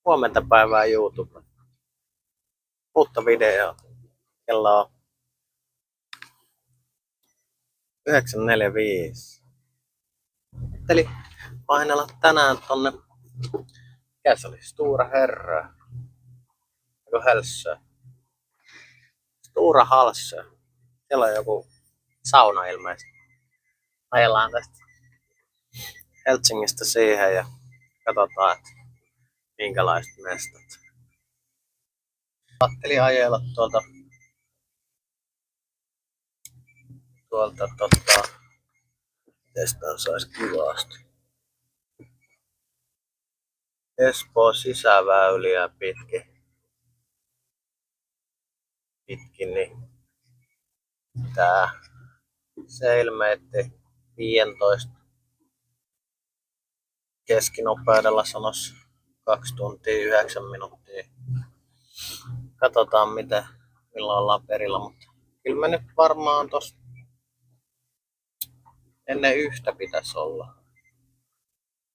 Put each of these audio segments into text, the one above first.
Huomenta päivää YouTube. Uutta videoa. Kello on 9.45. Eli painella tänään tonne, mikä se oli? Stora Herrö. Joku Hälsö. Stora Halsö. Siellä on joku sauna ilmeisesti. Ajellaan tästä Helsingistä siihen ja katsotaan, että minkälaiset mestat. Ajattelin ajella tuolta testaan sais kivasti. Espoon sisäväyliä pitkin niin tää se ilmeisesti 15 keskinopeudella sanois 2 tuntia 9 minuuttia. Katsotaan milloin ollaan perillä, mutta kyllä me nyt varmaan tossa ennen yhtä pitäisi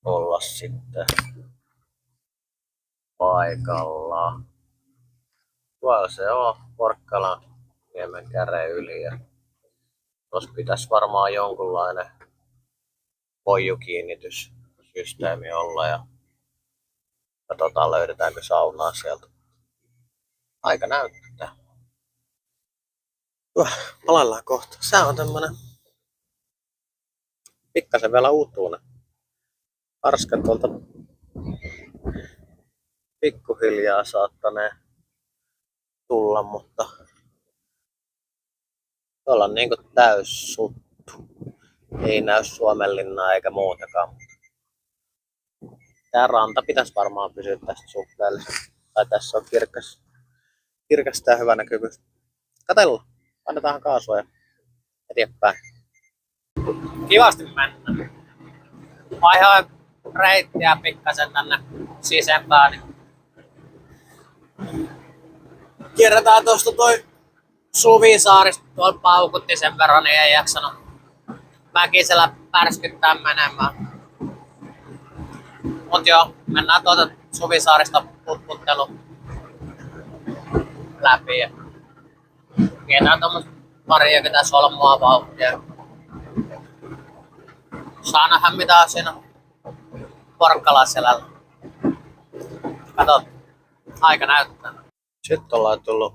olla sitten paikalla. Tuolla se on Porkkalan niemen käre yli ja tossa pitäisi varmaan jonkunlainen poijukiinnityssysteemi olla ja katsotaan löydetäänkö saunaa sieltä. Aika näyttää. Palaillaan kohta. Sää on tämmönen pikkasen vielä uutuuna. Harskat tuolta pikkuhiljaa saattanee tulla, mutta tuolla on niinku täys suttu. Ei näy Suomenlinnaa eikä muutakaan. Tää ranta pitäisi varmaan pysyä tästä suhteellisen. Tai tässä on kirkas tää hyvä näkyvyys. Katsellaan. Annetaan kaasua ja eteenpäin. Kivasti mennä. Vaihoin reittiä pikkasen tänne sisempään. Niin kierretään tosta toi Suvisaarista. Tuolla paukutti sen verran, niin ei jaksanut mäkisellä pärskyttää menemään. Mut joo, mennään tuota Suvisaarista putputtelu läpi. Ja viedään tommoista 20 solmua vauhtia. Saa nähdä mitä siinä Porkkalan selällä. Katot, aika näyttää. Sitten ollaan tullut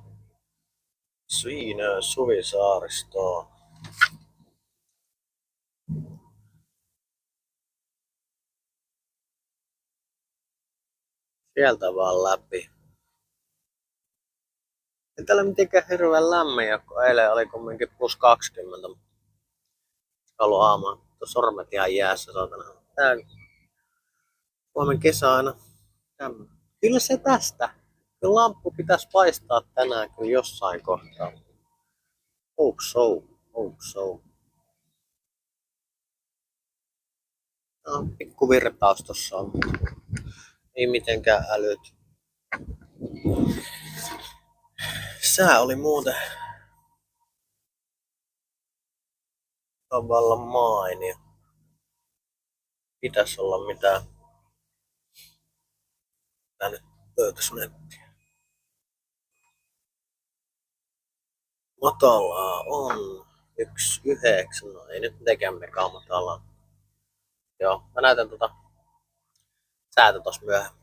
Suvisaaristoon. Sieltä vaan läpi. Ei täällä mitenkään hirveän lämmin, kun eilen oli kumminkin plus 20. Haluan aamaan. Tuo sormet ihan jäässä, saatana. Tää Suomen kesä aina. Kyllä se tästä. Kyllä lamppu pitäisi paistaa tänään kyllä jossain kohtaa. Hope so. Pikku virtaus tossa on. Ei mitenkään älyt. Sää oli muuten tavallaan mainio. Pitäis olla mitään. Tää nyt löytäis nettiä. Matalaa on 1,9. No ei nyt mitenkään mekaan matalaa. Joo, mä näytän säätä tossa myöhemmin.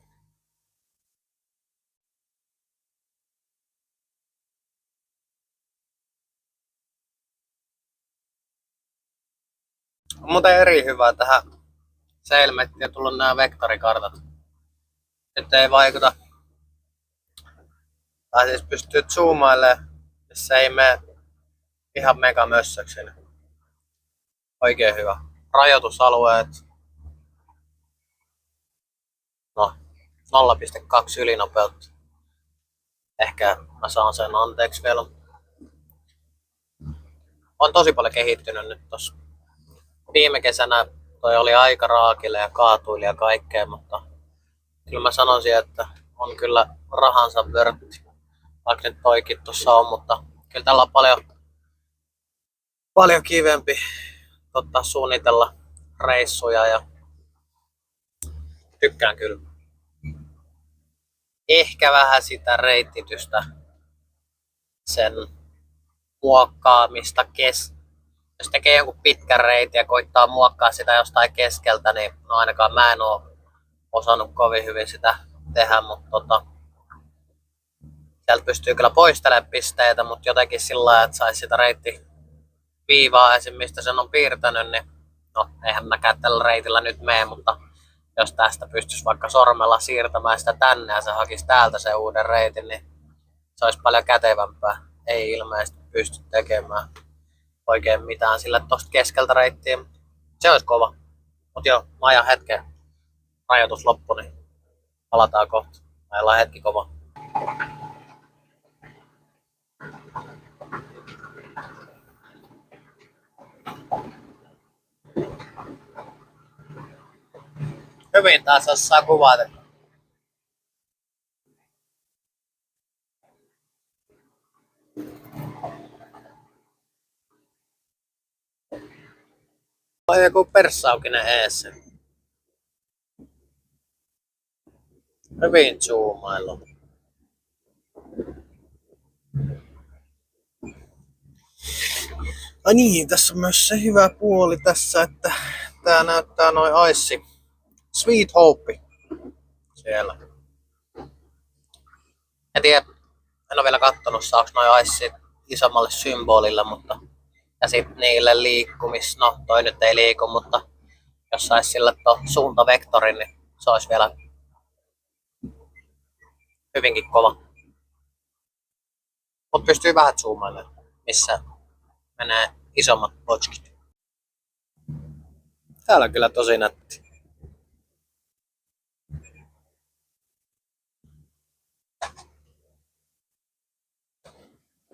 On muuten eri hyvää tähän Sailmettiin ja tullut nämä vektorikartat. Nyt ei vaikuta. Tai siis pystyy zoomailemaan, jos se ei mene ihan mega mössöksi. Oikein hyvä. Rajoitusalueet. No, 0,2 ylinopeutta. Ehkä mä saan sen anteeksi vielä. On tosi paljon kehittynyt nyt tossa. Viime kesänä toi oli aika raakille ja kaatuili ja kaikkea, mutta kyllä mä sanoisin, että on kyllä rahansa vörtti. Vaikka nyt toikin tossa on, mutta kyllä tällä on paljon kivempi suunnitella reissuja ja tykkään kyllä. ehkä vähän sitä reittitystä, sen muokkaamista jos tekee jonkun pitkän reitin ja koittaa muokkaa sitä jostain keskeltä, niin no ainakaan mä en oo osannut kovin hyvin sitä tehdä, mutta sieltä pystyy kyllä poistelemaan pisteitä, mutta jotenkin sillä lailla, että saisi sitä viivaa esim. Mistä sen on piirtänyt, niin no eihän mäkään tällä reitillä nyt mene, mutta jos tästä pystyisi vaikka sormella siirtämään sitä tänne ja se hakisi täältä sen uuden reitin, niin se olisi paljon kätevämpää. Ei ilmeisesti pysty tekemään oikein mitään sille tosta keskeltä reittiä. Se olisi kova. Mut joo, mä ajan hetken. Rajoitus loppu, niin palataan kohta. Ajellaan hetki kova. Hyvin taas osaa kuvata. On joku perssaukinen eessä. Hyvin zoomailu. Ai niin, tässä on myös se hyvä puoli tässä, että tää näyttää noin Ice Sweet Hope siellä. En tiedä, en ole vielä kattonut saaks noin Ice isommalle symbolille, mutta ja sit niille liikkumis, no toi nyt ei liiku, mutta jos sais sille suuntavektorin, niin se olisi vielä hyvinkin kova. Mut pystyy vähän zoomailemaan, missä menee isommat potskit. Täällä on kyllä tosi nätti.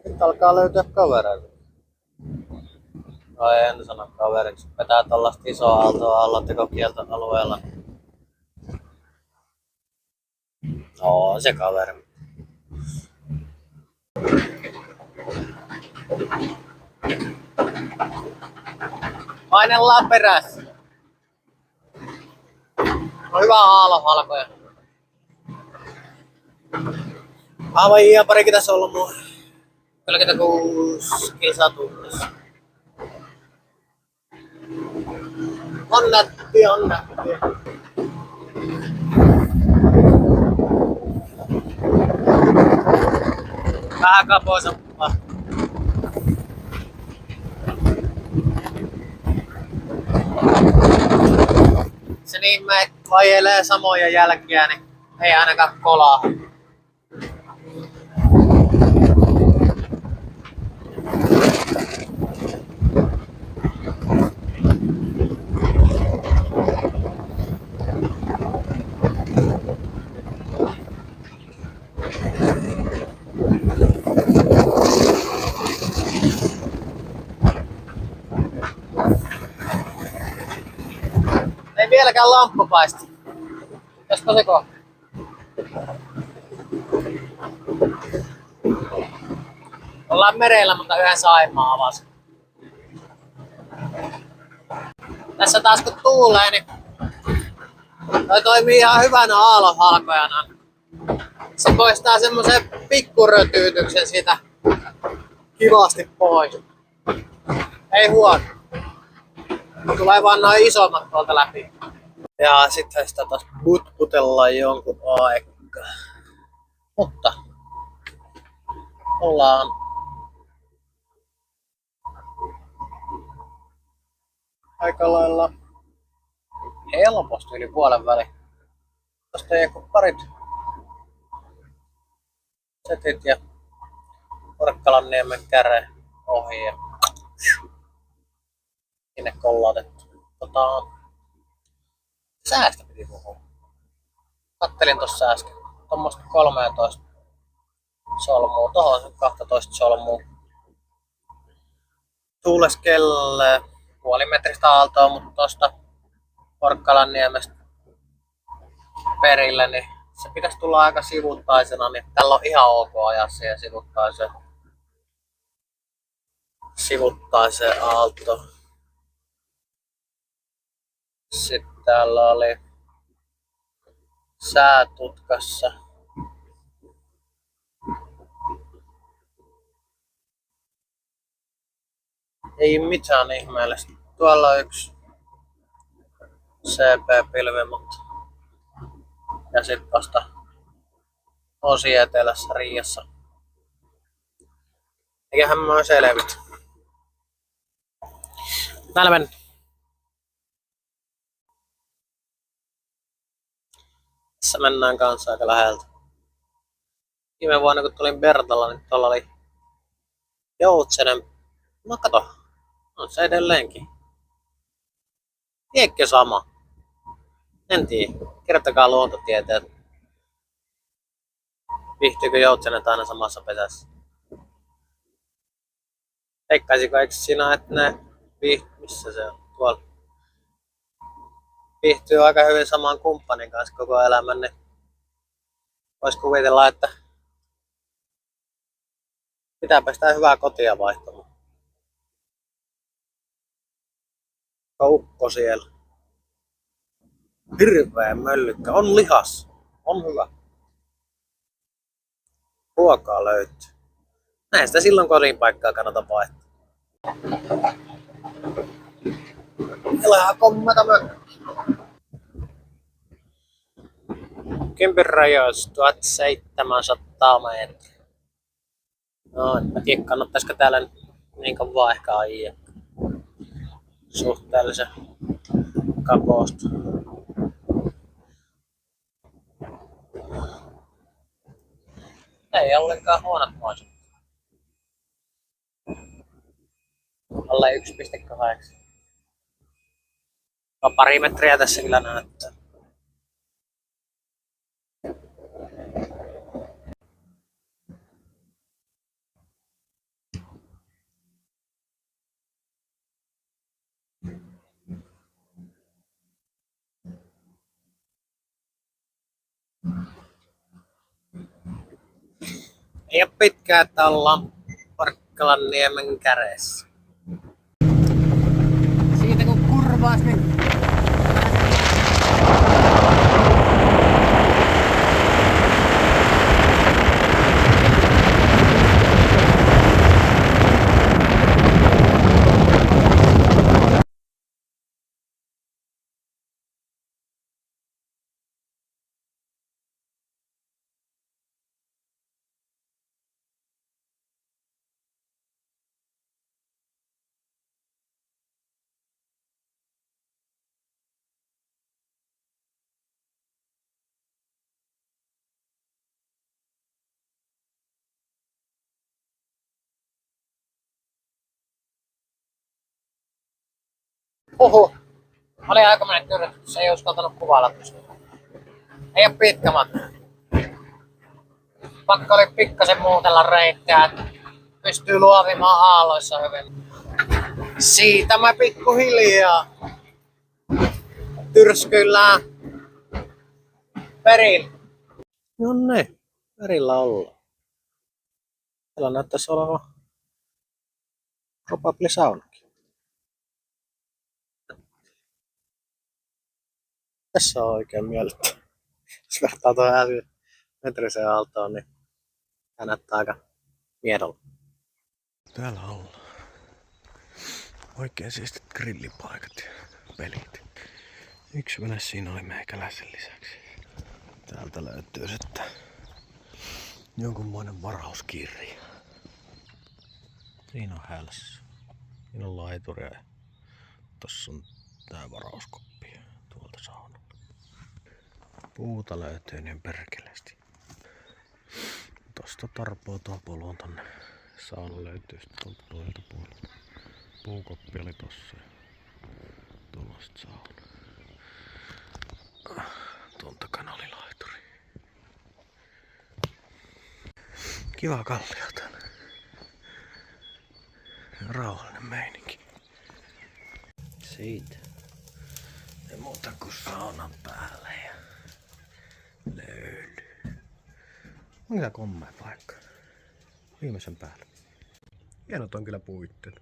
Nyt alkaa löytyä kavereita. No en sano kaveriksi. Vetää tollasta isoa aaltoa allatekokieltoalueella. No se kaveri. Painellaan perässä. No hyvä aallonhalkoja. Aivan ihan parikin tässä ollut mun 46 kilsaa tunnissa. On nätti, on nätti. Vähän kapoisampaa. Se niin me vajelee samoja jälkiä, niin ei ainakaan kolaa. Ei vieläkään lamppu paisti. Josko se kohta? Ollaan merellä, mutta yhden Saimaa avasi. Tässä taas kun tuulee, niin toi toimii ihan hyvänä aallonhalkojana. Se poistaa semmosen pikkurötyytyksen siitä kivasti pois. Ei huono. Tulee vaan noin isommat tuolta läpi. Ja sitten sitä taas putputellaan jonkun aikaa. Mutta ollaan aika lailla helposti yli puolen väliin. Tästä ei joku parit setit ja Porkkalanniemen käre ohi ja sinne kollautettu. Säästä piti puhua. Kattelin tossa äsken. Tuommoista 13 solmua. Tohon 12 solmua. Tuuleskelee puolimetristä aaltoa, mutta tosta Porkkalanniemestä perille, niin se pitäisi tulla aika sivuttaisena, niin tällä on ihan ok ajaa siihen sivuttaiseen aalto. Sitten täällä oli säätutkassa Ei mitään ihmeellistä. Tuolla on yksi CP-pilvi, mutta ja sit vasta osi etelässä Riiassa. Eiköhän mä selvitä. Täällä mennään. Tässä mennään kanssa aika läheltä. Viime vuonna kun tulin Bertalla, niin tuolla oli Joutsenen. No kato, on se edelleenkin. Tiedätkö sama? En tiedä. Kertokaa luontotieteet. Viihtyykö Joutsenet aina samassa pesässä? Veikkaisiko eikö sinä, että ne missä se on tuolla? Viihtyy aika hyvin saman kumppanin kanssa koko elämän, niin vois kuvitella, että pitääpä sitä hyvää kotia vaihtamaan. Ukko siellä. Hirveä möllykkä. On lihas. On hyvä. Ruokaa löytyy. Näin sitä silloin kotipaikkaa kannata vaihtaa. Elää kommata mökki. Kympin rajoissa 1700 metriä. No, en mä tiedä, kannattaisiko täällä niin kauan ehkä ajaa. Suhteellisen kaposta. Ei ollenkaan huonot maiset. Alle 1,8. No, pari metriä tässä kyllä näyttää. Ei ole pitkää, että ollaan Parkkalanniemen kädessä. Siitä kun kurvaas, niin huhu. Oli aikamoinen yritys, ei uskaltanut kuvailla pystyä. Ei oo pitkä matka. Pakko oli pikkasen muutella reittää, että pystyy luovimaan aalloissa hyvin. Siitä mä pikkuhiljaa tyrskyillään perillä. No niin, perillä ollaan. Täällä näyttäisi olevan probably saunakin. Tässä on oikein miellyttävä. Jos vertaa tuohon metriseen aaltoon, niin tää näyttää aika miedolla. Täällä ollaan. Oikein siistit grillipaikat ja pelit. Yksi vene siinä oli meikäläisen lisäksi. Täältä löytyy sitten jonkunmoinen varauskirja. Siinä on hälssä. Siinä on laituria ja tossa on tää varauskoppi tuolta saunalta. Puuta löytyy niin perkeleesti. Tosta tarpoo tuo polun tonne. Sauna löytyy sitten tuolta toilta puolelta. Puukoppi oli tossa ja tuolla sit sauna. Tuon takana oli laituri. Kiva kallio täällä. Rauhallinen meininki. Siitä. Ei muuta kuin saunan päälle ja löyly. On kyllä kommea paikka. Viimeisen päälle. Hienot on kyllä puitteet.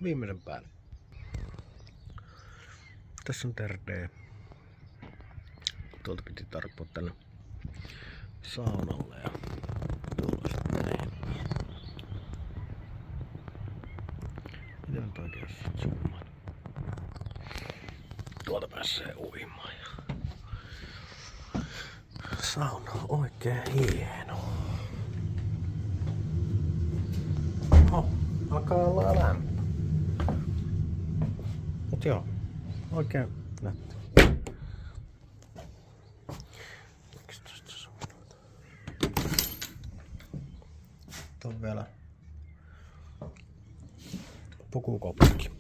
Viimeisen päälle. Tässä on terdee. Tuolta piti tarpua tänne saunalle ja tuolla sitten. toikin jos zoomaan. Tuolta pääsee uimaan. Sauna on oikein hieno. Alkaa olla lämpö. Mut joo, oikein nätti. 11 saunoita. On vielä pukukoppikin.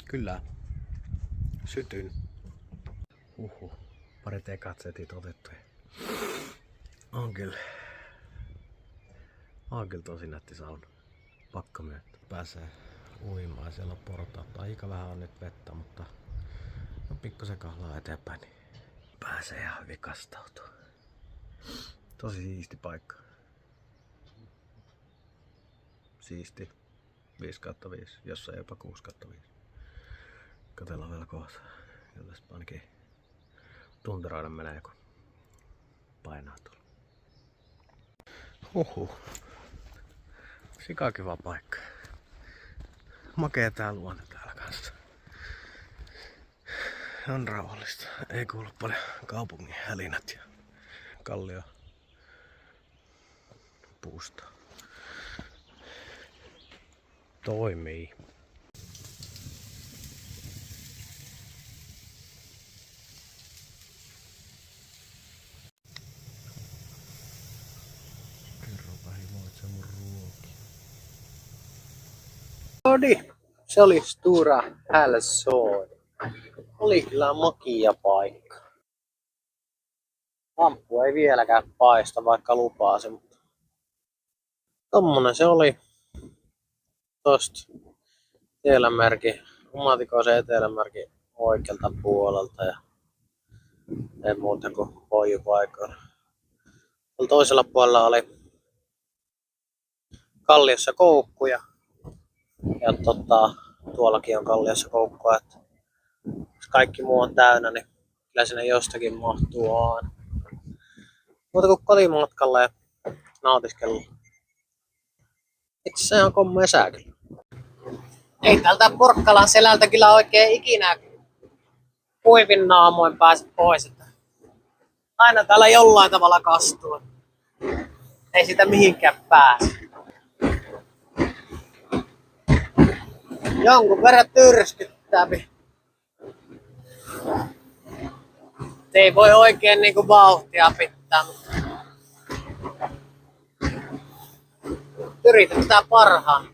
Kyllä. Sytyn. Parit ekat setit otettu. On kyllä tosi nätti sauna. Pakko myöntää. Pääsee uimaan. Siellä on portaat. Aika vähän on nyt vettä, mutta pikkusen kahlaa eteenpäin, niin pääsee ihan hyvin kastautumaan. Tosi siisti paikka. Siisti. 5/5, jossain jopa 6/5. Katsellaan vielä kohdassa. Ja tästä ainakin tunteroiden menee, kun painaa tuolla. Sika kiva paikka. Makee tää luonto täällä kanssa. On rauhallista. Ei kuulu paljon kaupungin hälinät ja kallio puusta. Toimii. Kerropa himoit se mun ruoki. Noniin, se oli Stora Hälsån. Oli kyllä makia paikka. Lamppu ei vieläkään paista, vaikka lupaa se, mutta tommonen se oli. Tosta etelämerki, Umatikoisen etelämerki oikealta puolelta ja ei muuta kuin pojupaikoilla. Tuolla toisella puolella oli kalliossa koukkuja ja tuollakin on kalliossa koukkuja. Jos kaikki muu on täynnä, niin kyllä sinne jostakin mahtuu aina. Muuta kuin kotimatkalla ja nautiskella. Itse se on kommoja sää kyllä. Ei tältä Porkkalan selältä kyllä oikein ikinä kuivin naamoin pääse pois. Aina täällä jollain tavalla kastuu. Ei sitä mihinkään pääse. Jonkun verran tyrskyttää. Ei voi oikein niinku vauhtia pitää, mutta yritetään parhaan.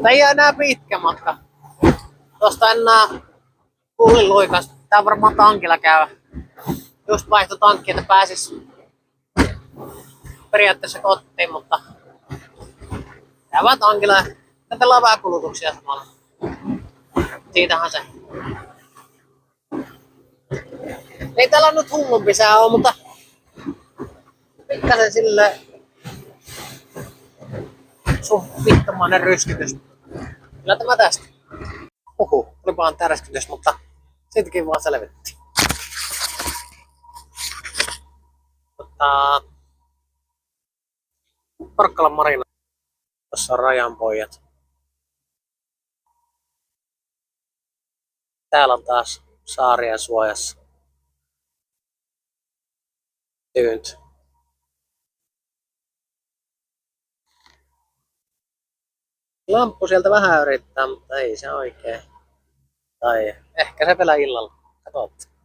Tää ei ole enää pitkä matka. Tosta enää pulliluikas. Tää on varmaan tankilla käydä. Just vaihto tankki, että pääsis periaatteessa kotiin, mutta käydään tankilla ja katsellaan vähän kulutuksia samalla. Siitähän se. Ei täällä nyt hullumpi sää oo, mutta pikkasen silleen suht vittomainen ryskytys. Kyllä tämä tästä. Oli vaan täräskytys, mutta siitäkin vaan selvittiin. Porkkalan marina. Tässä on Rajanpojat. Täällä on taas saarien suojassa. Tyynt. Lamppu sieltä vähän yrittää, mutta ei se oikein. Tai ehkä se vielä illalla. Katsotaan.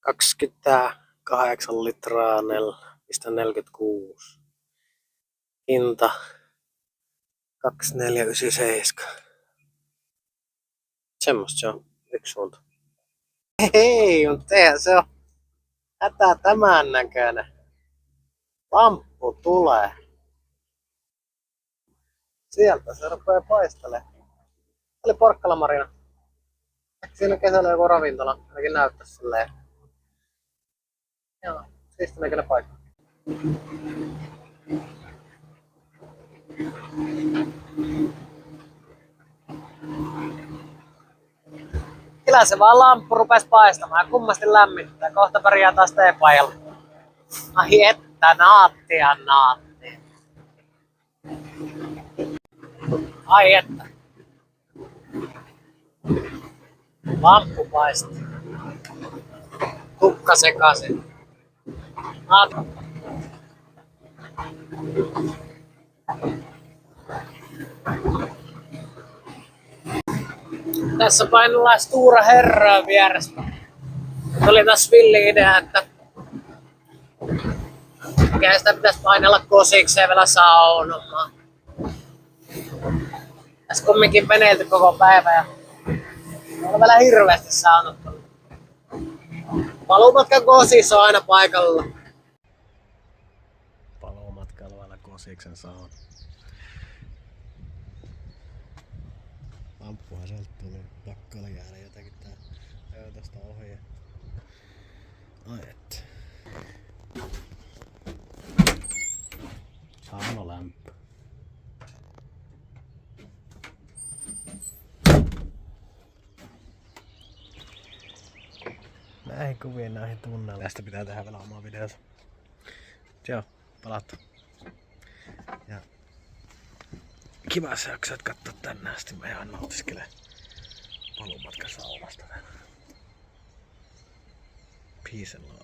$28 litraa 4,46. Hinta 2497. Semmosta se on yksi suunta. Hei, mutta eihän se on hätää tämän näköinen. Lamppu tulee. Sieltä se rupeaa paistelemaan. Oli Porkkalan marina. Ehkä siinä kesällä joku ravintola. Ainakin näyttäisi silleen. Joo, siisti näköinen paikka. Kyllä se vaan lamppu rupes paistamaan. Kummasti lämmittää. Kohta pärjää taas teepajalla. Ai että, naattia. Ai että. Lamppu paisti. Tukka sekaisin. Tässä painellaan Stura Herraa vierestä. Oli taas villi idea, että mikä sitä pitäisi painella kosikseen vielä saunomaan. Tässä kumminkin veneilty koko päivä ja on vielä hirveästi saunottu. Paluumatkan Kosis on aina paikalla. Paluumatkalla aina Kosiksen sauna. Lamppuhan sieltä tuli. Pakko oli jäädä jotenkin tää tästä ohi. Ai et. Saunalämpö. Näihin kuviin, näihin tunnelmiin. Tästä pitää tehdä vielä omaa videota. Joo, palattu. Ja kiva, jos jaksat katsoa tänne asti. Mä ihan nautiskelen paluumatkan saunasta. Peace and love.